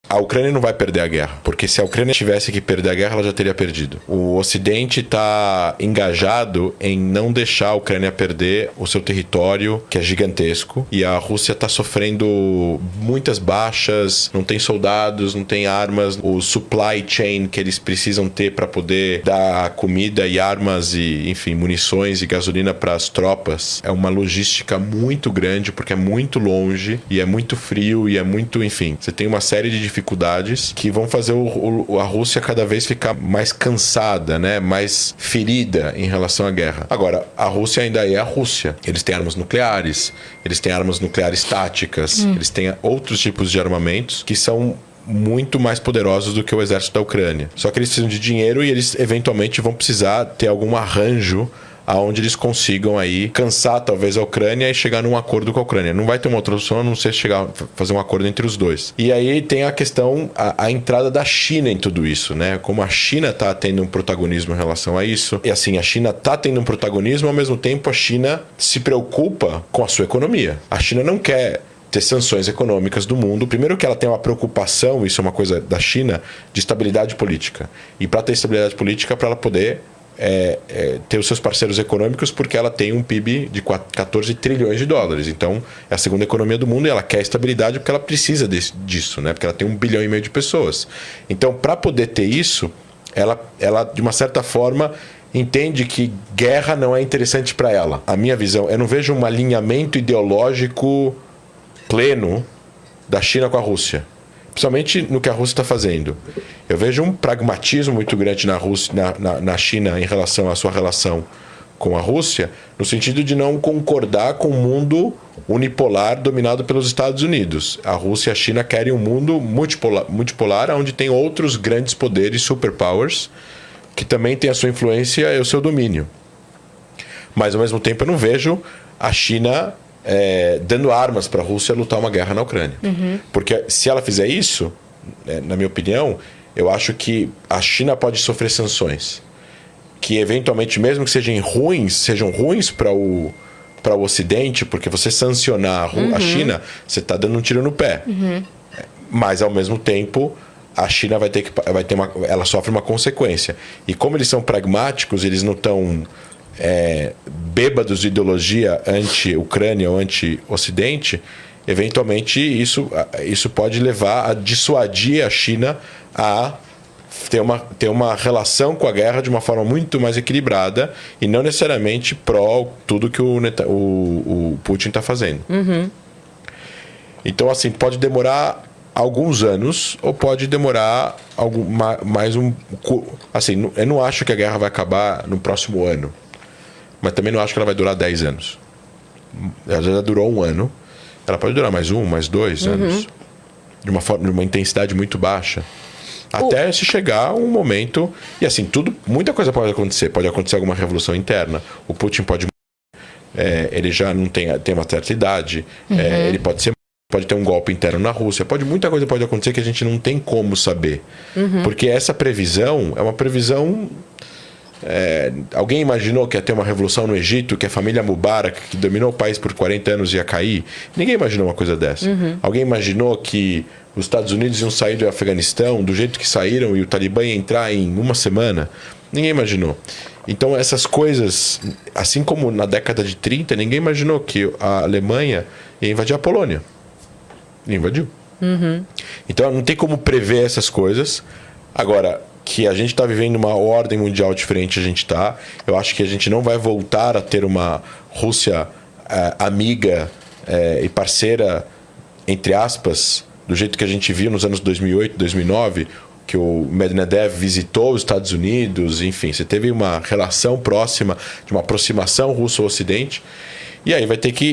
A Ucrânia não vai perder a guerra, porque se a Ucrânia tivesse que perder a guerra, ela já teria perdido. O Ocidente está engajado em não deixar a Ucrânia perder o seu território, que é gigantesco, e a Rússia está sofrendo muitas baixas, não tem soldados, não tem armas, o supply chain que eles precisam ter para poder dar comida e armas e, enfim, munições e gasolina para as tropas, é uma logística muito grande, porque é muito longe e é muito frio e é muito, enfim, você tem uma série de dificuldades que vão fazer a Rússia cada vez ficar mais cansada, né? Mais ferida em relação à guerra. Agora, a Rússia ainda é a Rússia. Eles têm armas nucleares, eles têm armas nucleares táticas, eles têm outros tipos de armamentos que são muito mais poderosos do que o exército da Ucrânia. Só que eles precisam de dinheiro e eles eventualmente vão precisar ter algum arranjo aonde eles consigam aí cansar talvez a Ucrânia e chegar num acordo com a Ucrânia. Não vai ter uma outra opção a não ser fazer um acordo entre os dois. E aí tem a questão, a entrada da China em tudo isso, né? Como a China está tendo um protagonismo em relação a isso. E assim, a China está tendo um protagonismo, ao mesmo tempo a China se preocupa com a sua economia. A China não quer ter sanções econômicas do mundo. Primeiro que ela tem uma preocupação, isso é uma coisa da China, de estabilidade política. E para ter estabilidade política, para ela poder ter os seus parceiros econômicos, porque ela tem um PIB de 14 trilhões de dólares. Então, é a segunda economia do mundo e ela quer estabilidade porque ela precisa disso, né? Porque ela tem 1,5 bilhão de pessoas. Então, para poder ter isso, ela, de uma certa forma, entende que guerra não é interessante para ela. A minha visão, eu não vejo um alinhamento ideológico pleno da China com a Rússia. Principalmente no que a Rússia está fazendo. Eu vejo um pragmatismo muito grande na China em relação à sua relação com a Rússia, no sentido de não concordar com o mundo unipolar dominado pelos Estados Unidos. A Rússia e a China querem um mundo multipolar onde tem outros grandes poderes, superpowers, que também têm a sua influência e o seu domínio. Mas, ao mesmo tempo, eu não vejo a China dando armas para a Rússia lutar uma guerra na Ucrânia. Porque se ela fizer isso, na minha opinião, eu acho que a China pode sofrer sanções que eventualmente, mesmo que sejam ruins para o Ocidente, porque você sancionar a China, você está dando um tiro no pé. Mas, ao mesmo tempo, a China ela sofre uma consequência. E como eles são pragmáticos, eles não estão bêbados de ideologia anti-Ucrânia ou anti-Ocidente, eventualmente isso pode levar a dissuadir a China a ter uma relação com a guerra de uma forma muito mais equilibrada e não necessariamente pró tudo que o Putin está fazendo. Então, assim, pode demorar alguns anos ou pode demorar mais um... Assim, eu não acho que a guerra vai acabar no próximo ano. Mas também não acho que ela vai durar 10 anos. Ela já durou 1 ano. Ela pode durar mais 1, mais 2 anos. De uma intensidade muito baixa. Até se chegar um momento... E assim, muita coisa pode acontecer. Pode acontecer alguma revolução interna. O Putin pode... ele já não tem uma certa idade. Ele pode ter um golpe interno na Rússia. Muita coisa pode acontecer que a gente não tem como saber. Porque essa previsão é uma previsão... alguém imaginou que ia ter uma revolução no Egito, que a família Mubarak, que dominou o país por 40 anos, ia cair? Ninguém imaginou uma coisa dessa. Alguém imaginou que os Estados Unidos iam sair do Afeganistão do jeito que saíram e o Talibã ia entrar em 1 semana? Ninguém imaginou. Então essas coisas, assim como na década de 30, ninguém imaginou que a Alemanha ia invadir a Polônia. E invadiu. Então não tem como prever essas coisas. Agora, que a gente está vivendo uma ordem mundial diferente, a gente está. Eu acho que a gente não vai voltar a ter uma Rússia amiga e parceira, entre aspas, do jeito que a gente viu nos anos 2008, 2009, que o Medvedev visitou os Estados Unidos, enfim, você teve uma relação próxima, de uma aproximação russo-ocidente, e aí vai ter que...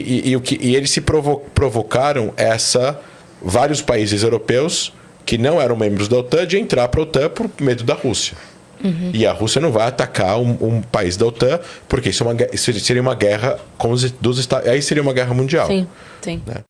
E eles se provocaram vários países europeus que não eram membros da OTAN de entrar para a OTAN por medo da Rússia. E a Rússia não vai atacar um país da OTAN, porque isso seria uma guerra dos Estados... Aí seria uma guerra mundial. Sim. Né?